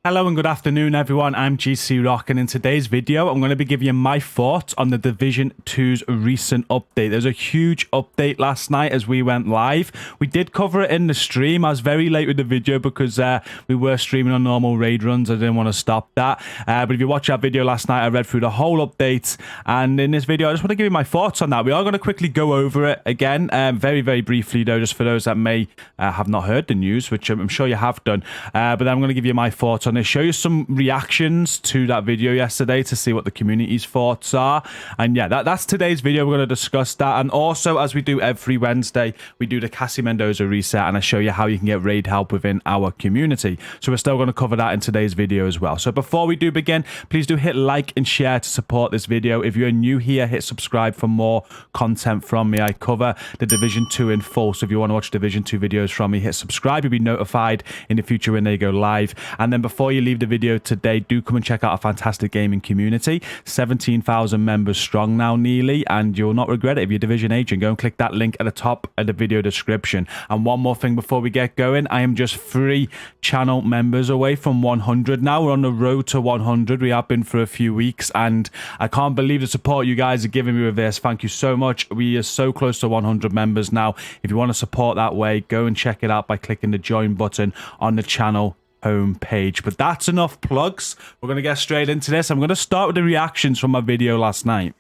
Hello and good afternoon everyone, I'm GCROCK, and in today's video I'm going to be giving you my thoughts on the Division 2's recent update. There's a huge update last night as we went live. We did cover it in the stream. I was very late with the video because we were streaming on normal raid runs. I didn't want to stop that. But if you watch that video last night, I read through the whole update, and in this video I just want to give you my thoughts on that. We are going to quickly go over it again, very briefly though, just for those that may have not heard the news, which I'm sure you have done. But then I'm going to give you my thoughts on it, show you some reactions to that video yesterday to see what the community's thoughts are. And yeah, that's today's video. We're going to discuss that, and also, as we do every Wednesday, we do the Cassie Mendoza reset, and I show you how you can get raid help within our community. So we're still going to cover that in today's video as well. So before we do begin, please do hit like and share to support this video. If you're new here, hit subscribe for more content from me. I cover the Division 2 in full, so if you want to watch Division 2 videos from me, hit subscribe. You'll be notified in the future when they go live. And then before you leave the video today, do come and check out our fantastic gaming community. 17,000 members strong now, nearly, and you'll not regret it if you're a Division agent. Go and click that link at the top of the video description. And one more thing before we get going, I am just 3 channel members away from 100 now. We're on the road to 100. We have been for a few weeks, and I can't believe the support you guys are giving me with this. Thank you so much. We are so close to 100 members now. If you want to support that way, go and check it out by clicking the join button on the channel homepage. But that's enough plugs. We're going to get straight into this. I'm going to start with the reactions from my video last night.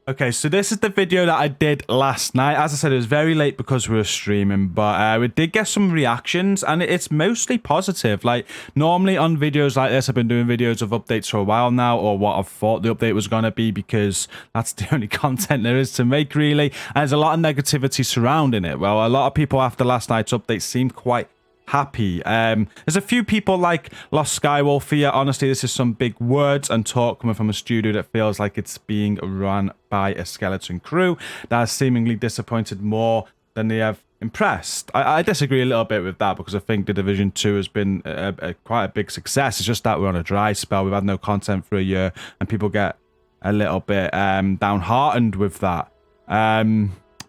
Okay, so this is the video that I did last night. As I said, it was very late because we were streaming, but we did get some reactions, and it's mostly positive. Like, normally on videos like this, I've been doing videos of updates for a while now, or what I've thought the update was going to be, because that's the only content there is to make, really. And there's a lot of negativity surrounding it. Well, a lot of people after last night's update seemed quite happy. There's a few people like Lost Skywolf here. Honestly, this is some big words and talk coming from a studio that feels like it's being run by a skeleton crew that has seemingly disappointed more than they have impressed. I disagree a little bit with that, because I think the Division 2 has been quite a big success. It's just that we're on a dry spell. We've had no content for a year, and people get a little bit downhearted with that.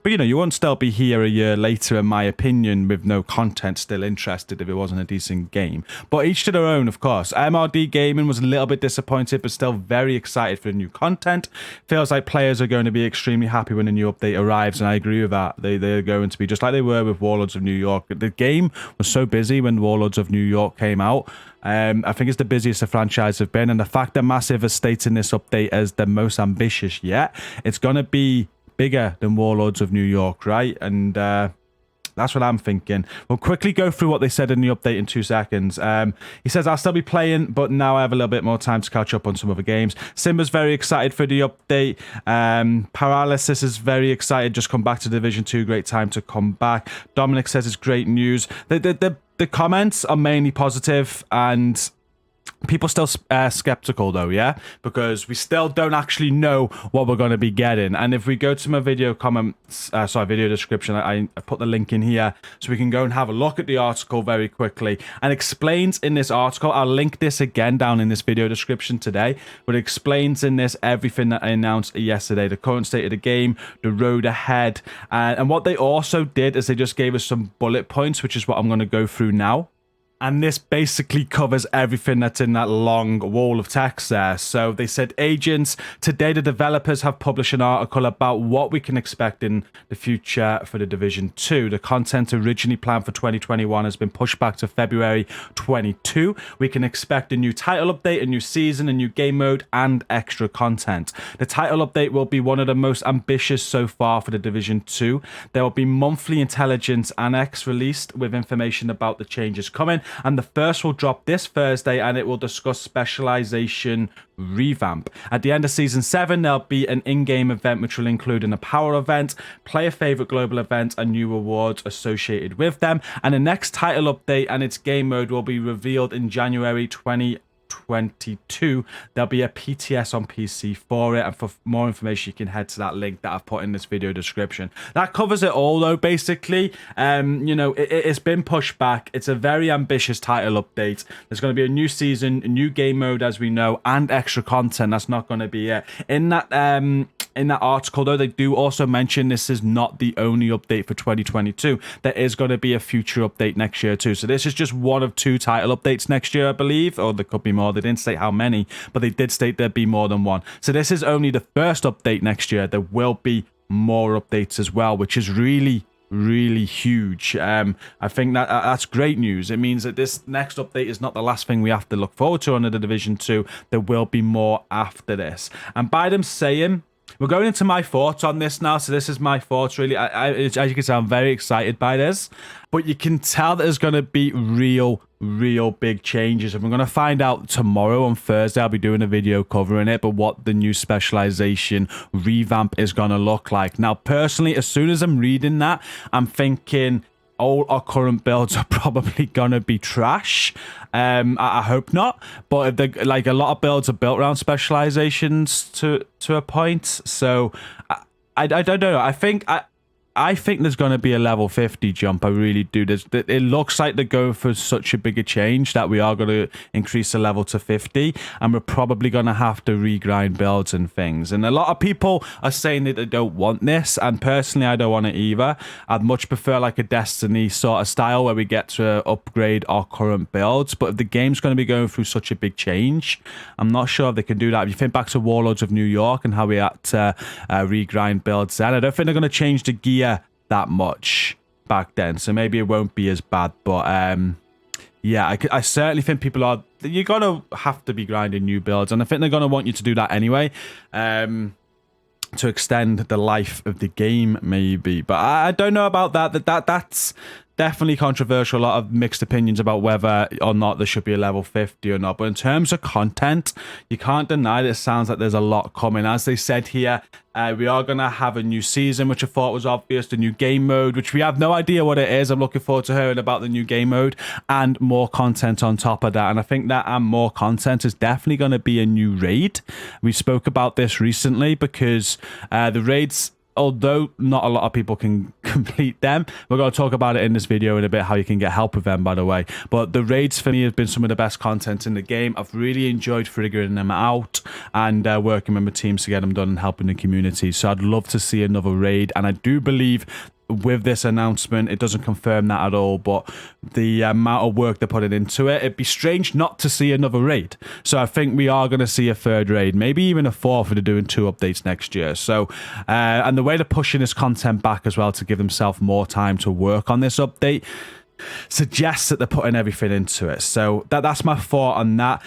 But, you know, you won't still be here a year later, in my opinion, with no content, still interested if it wasn't a decent game. But each to their own, of course. MRD Gaming was a little bit disappointed, but still very excited for the new content. Feels like players are going to be extremely happy when the new update arrives, and I agree with that. They're going to be just like they were with Warlords of New York. The game was so busy when Warlords of New York came out. I think it's the busiest the franchise have been, and the fact that Massive has stated this update as the most ambitious yet, it's going to be bigger than Warlords of New York, right? And that's what I'm thinking. We'll quickly go through what they said in the update in 2 seconds. He says, I'll still be playing, but now I have a little bit more time to catch up on some other games. Simba's very excited for the update. Paralysis is very excited. Just come back to Division 2. Great time to come back. Dominic says it's great news. The comments are mainly positive, and people still skeptical though, yeah, because we still don't actually know what we're going to be getting. And if we go to my video video description, I put the link in here so we can go and have a look at the article very quickly. And explains in this article, I'll link this again down in this video description today, but it explains in this everything that I announced yesterday, the current state of the game, the road ahead, and what they also did is they just gave us some bullet points, which is what I'm going to go through now. And this basically covers everything that's in that long wall of text there. So they said, agents, today the developers have published an article about what we can expect in the future for the Division 2. The content originally planned for 2021 has been pushed back to February 22. We can expect a new title update, a new season, a new game mode, and extra content. The title update will be one of the most ambitious so far for the Division 2. There will be monthly intelligence annex released with information about the changes coming. And the first will drop this Thursday, and it will discuss specialization revamp. At the end of Season 7, there'll be an in-game event which will include a power event, player favorite global event, and new rewards associated with them. And the next title update and its game mode will be revealed in January 2022. 2022, there'll be a PTS on PC for it. And for more information, you can head to that link that I've put in this video description. That covers it all, though, basically. You know, it's been pushed back. It's a very ambitious title update. There's going to be a new season, a new game mode, as we know, and extra content. That's not going to be it. In that article, though, they do also mention this is not the only update for 2022. There is going to be a future update next year, too. So this is just one of 2 title updates next year, I believe. Or there could be more. They didn't state how many, but they did state there'd be more than one. So this is only the first update next year. There will be more updates as well, which is really huge. I think that's great news. It means that this next update is not the last thing we have to look forward to under the Division 2. There will be more after this. And by them saying, we're going into my thoughts on this now. So this is my thoughts, really. As you can tell, I'm very excited by this. But you can tell that there's going to be real big changes. And we're going to find out tomorrow on Thursday. I'll be doing a video covering it, but what the new specialization revamp is going to look like. Now, personally, as soon as I'm reading that, I'm thinking all our current builds are probably gonna be trash. I hope not, but if like a lot of builds are built around specializations to a point. So I don't know. I think there's going to be a level 50 jump. I really do. It looks like they're going for such a bigger change that we are going to increase the level to 50, and we're probably going to have to regrind builds and things. And a lot of people are saying that they don't want this, and personally, I don't want it either. I'd much prefer like a Destiny sort of style where we get to upgrade our current builds. But if the game's going to be going through such a big change, I'm not sure if they can do that. If you think back to Warlords of New York and how we had to regrind builds then, I don't think they're going to change the gear that much back then, so maybe it won't be as bad. But yeah, I certainly think you're gonna have to be grinding new builds, and I think they're gonna want you to do that anyway, to extend the life of the game, maybe. But I don't know about that's definitely controversial. A lot of mixed opinions about whether or not there should be a level 50 or not. But in terms of content, you can't deny that it sounds like there's a lot coming. As they said here, we are going to have a new season, which I thought was obvious. The new game mode, which we have no idea what it is. I'm looking forward to hearing about the new game mode, and more content on top of that. And I think that more content is definitely going to be a new raid. We spoke about this recently because the raids, although not a lot of people can complete them, we're going to talk about it in this video in a bit, how you can get help with them, by the way. But the raids for me have been some of the best content in the game. I've really enjoyed figuring them out and working with my teams to get them done and helping the community. So I'd love to see another raid, and I do believe with this announcement, it doesn't confirm that at all, but the amount of work they're putting into it, it'd be strange not to see another raid. So I think we are going to see a third raid, maybe even a fourth if they're doing 2 updates next year. So and the way they're pushing this content back as well to give themselves more time to work on this update suggests that they're putting everything into it. So that's my thought on that.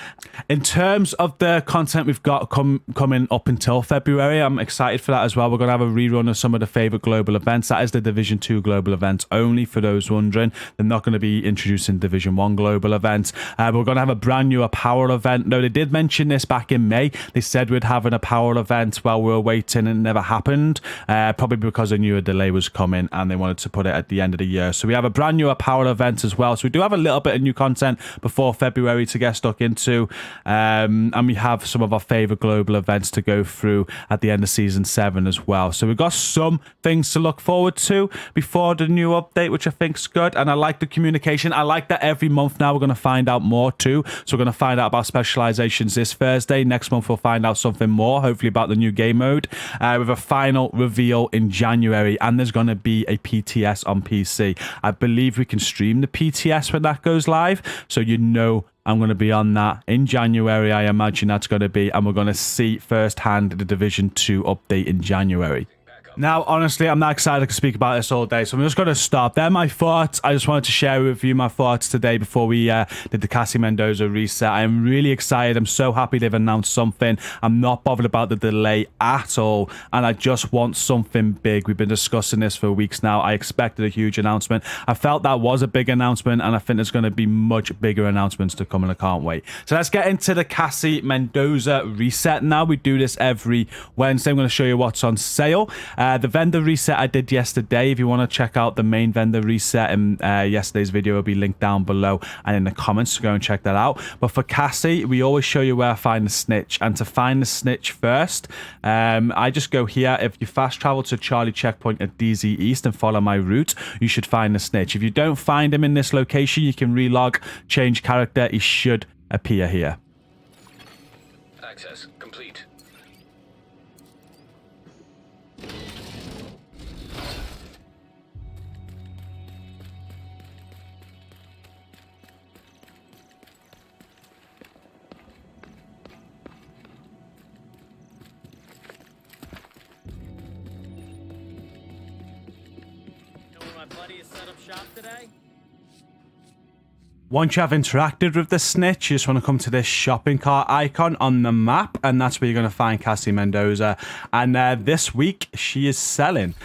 In terms of the content we've got coming up until February, I'm excited for that as well. We're going to have a rerun of some of the favorite global events. That is the Division 2 global events only, for those wondering. They're not going to be introducing Division 1 global events. We're going to have a brand new Apparel event. No, they did mention this back in May. They said we'd have an Apparel event while we were waiting, and it never happened. Probably because they knew a delay was coming and they wanted to put it at the end of the year. So we have a brand new Apparel event as well. So we do have a little bit of new content before February to get stuck into. And we have some of our favorite global events to go through at the end of season 7 as well. So we've got some things to look forward to before the new update, which I think's good. And I like the communication. I like that every month now we're going to find out more too. So we're going to find out about specializations this Thursday. Next month we'll find out something more, hopefully about the new game mode, with a final reveal in January. And there's going to be a PTS on PC. I believe we can stream the PTS when that goes live. So you know I'm going to be on that in January. I imagine that's going to be, and we're going to see firsthand the Division 2 update in January. Now, honestly, I'm not excited to speak about this all day, so I'm just going to stop. They're my thoughts. I just wanted to share with you my thoughts today before we did the Cassie Mendoza reset. I am really excited. I'm so happy they've announced something. I'm not bothered about the delay at all, and I just want something big. We've been discussing this for weeks now. I expected a huge announcement. I felt that was a big announcement, and I think there's going to be much bigger announcements to come, and I can't wait. So let's get into the Cassie Mendoza reset now. We do this every Wednesday. I'm going to show you what's on sale. The vendor reset I did yesterday. If you want to check out the main vendor reset in yesterday's video, will be linked down below and in the comments, so go and check that out. But for Cassie, we always show you where to find the snitch, and to find the snitch first, I just go here. If you fast travel to Charlie checkpoint at DZ East and follow my route, you should find the snitch. If you don't find him in this location, you can relog, change character. He should appear here. Access complete. Once you have interacted with the snitch, you just want to come to this shopping cart icon on the map, and that's where you're going to find Cassie Mendoza. And this week, she is selling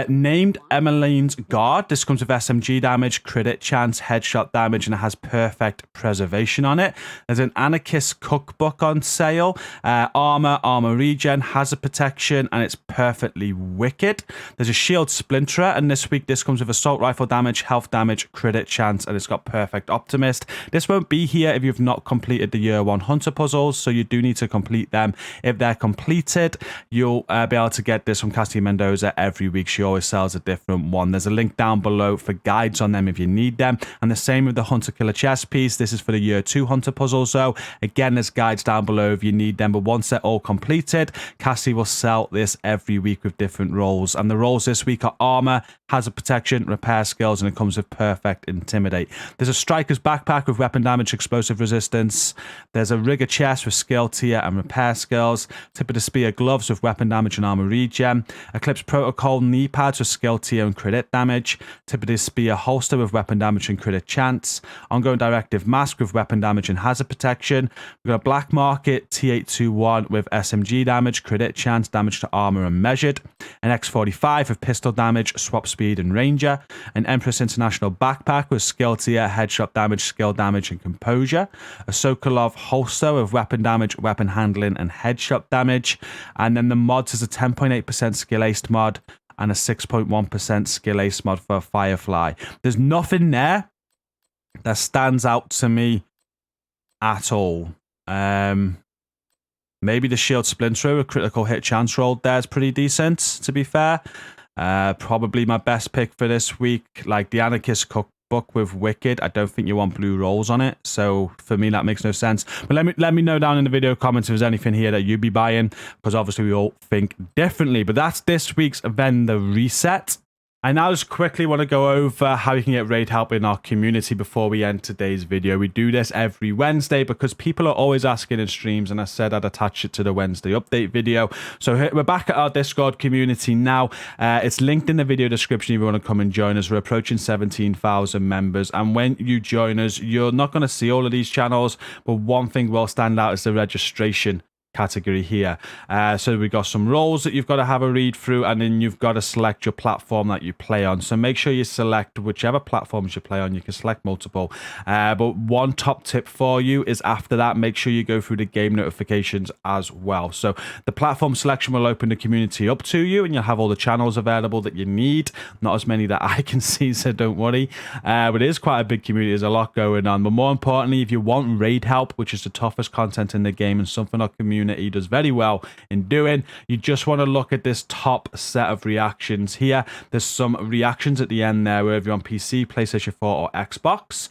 named Emmeline's Guard. This comes with SMG damage, crit chance, headshot damage, and it has perfect preservation on it. There's an Anarchist cookbook on sale. Armor regen, hazard protection, and it's perfectly wicked. There's a shield splinterer, and this week this comes with assault rifle damage, health damage, crit chance, and it's got perfect optimist. This won't be here if you've not completed the year 1 hunter puzzles, so you do need to complete them. If they're completed, you'll be able to get this from Cassie Mendoza every week. She always sells a different one. There's a link down below for guides on them if you need them, and the same with the hunter killer chest piece. This is for the year 2 hunter puzzle, so again, there's guides down below if you need them. But once they're all completed, Cassie will sell this every week with different roles, and the roles this week are armor, hazard protection, repair skills, and it comes with perfect intimidate. There's a striker's backpack with weapon damage, explosive resistance. There's a rigger chest with skill tier and repair skills. Tip of the spear gloves with weapon damage and armor regen. Eclipse protocol knee pads with skill tier and crit damage. Tip of the spear holster with weapon damage and crit chance. Ongoing directive mask with weapon damage and hazard protection. We've got a black market T821 with SMG damage, crit chance, damage to armor and measured. An X45 with pistol damage, swap speed and ranger. An Empress International backpack with skill tier, headshot damage, skill damage and composure. A Sokolov holster with weapon damage, weapon handling and headshot damage. And then the mods is a 10.8% skill aced mod and a 6.1% skill ace mod for Firefly. There's nothing there that stands out to me at all. Maybe the shield splinter, a critical hit chance roll there is pretty decent, to be fair. Probably my best pick for this week, like the Anarchist cookbook with Wicked. I don't think you want blue rolls on it, so for me that makes no sense. But let me know down in the video comments if there's anything here that you'd be buying, because obviously we all think differently. But that's this week's vendor reset. I now just quickly want to go over how you can get raid help in our community before we end today's video. We do this every Wednesday because people are always asking in streams, and I said I'd attach it to the Wednesday update video. So we're back at our Discord community now. It's linked in the video description if you want to come and join us. We're approaching 17,000 members, and when you join us, you're not going to see all of these channels, but one thing will stand out is the registration category here. So we've got some roles that you've got to have a read through, and then you've got to select your platform that you play on. So make sure you select whichever platforms you play on. You can select multiple, but one top tip for you is after that, make sure you go through the game notifications as well. So the platform selection will open the community up to you, and you'll have all the channels available that you need. Not as many that I can see, so don't worry, but it is quite a big community. There's a lot going on. But more importantly, if you want raid help, which is the toughest content in the game and something our community does very well in doing, you just want to look at this top set of reactions here. There's some reactions at the end there, whether you're on PC, PlayStation 4 or Xbox.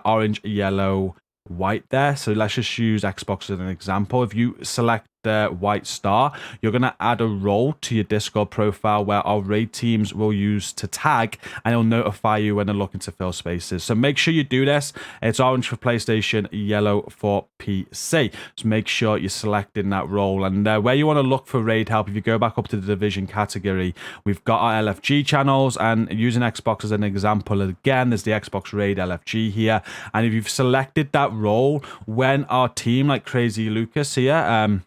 Orange, yellow, white there. So let's just use Xbox as an example. If you select the white star, you're going to add a role to your Discord profile where our raid teams will use to tag, and it'll notify you when they're looking to fill spaces. So make sure you do this. It's orange for PlayStation, yellow for PC. So make sure you're selecting that role. And where you want to look for raid help, if you go back up to the division category, we've got our LFG channels, and using Xbox as an example again, there's the Xbox Raid LFG here. And if you've selected that role, when our team, like Crazy Lucas here,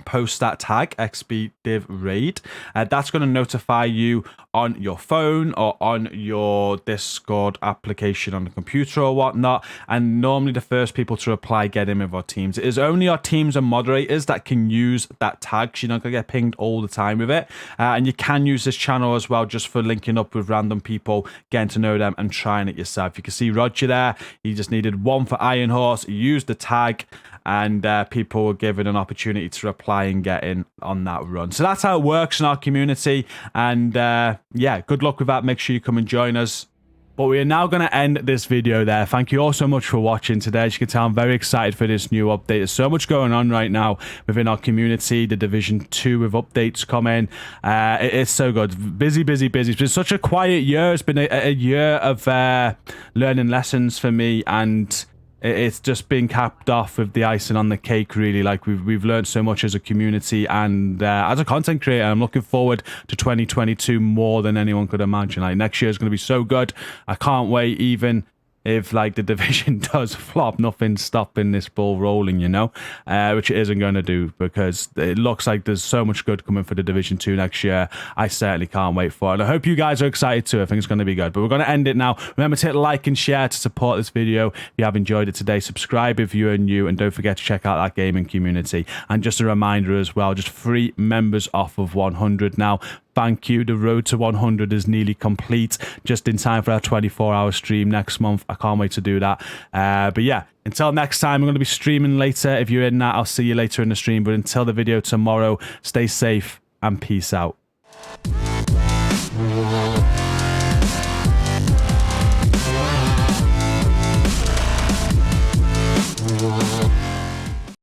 post that tag XP Div Raid. That's going to notify you on your phone or on your Discord application on the computer or whatnot, and normally the first people to reply get in with our teams. It is only our teams and moderators that can use that tag, so you're not going to get pinged all the time with it. And you can use this channel as well just for linking up with random people, getting to know them and trying it yourself. You can see Roger there, he just needed one for Iron Horse, he used the tag, and people were given an opportunity to reply and get in on that run. So that's how it works in our community, and yeah, good luck with that. Make sure you come and join us. But we are now going to end this video there. Thank you all so much for watching today. As you can tell, I'm very excited for this new update. There's so much going on right now within our community. The Division 2 with updates coming. It's so good. Busy, busy, busy. It's been such a quiet year. It's been a year of learning lessons for me, and it's just been capped off with the icing on the cake, really. Like, we've learned so much as a community and as a content creator. I'm looking forward to 2022 more than anyone could imagine. Like, next year is going to be so good. I can't wait, even if like the division does flop, nothing's stopping this ball rolling, you know, which it isn't going to do, because it looks like there's so much good coming for the Division 2 next year. I certainly can't wait for it, and I hope you guys are excited too. I think it's going to be good. But we're going to end it now. Remember to hit like and share to support this video if you have enjoyed it today. Subscribe if you're new, and don't forget to check out that gaming community. And just a reminder as well, just 3 members off of 100 now. Thank you. The road to 100 is nearly complete, just in time for our 24-hour stream next month. I can't wait to do that. But yeah, until next time, I'm going to be streaming later. If you're in that, I'll see you later in the stream. But until the video tomorrow, stay safe and peace out.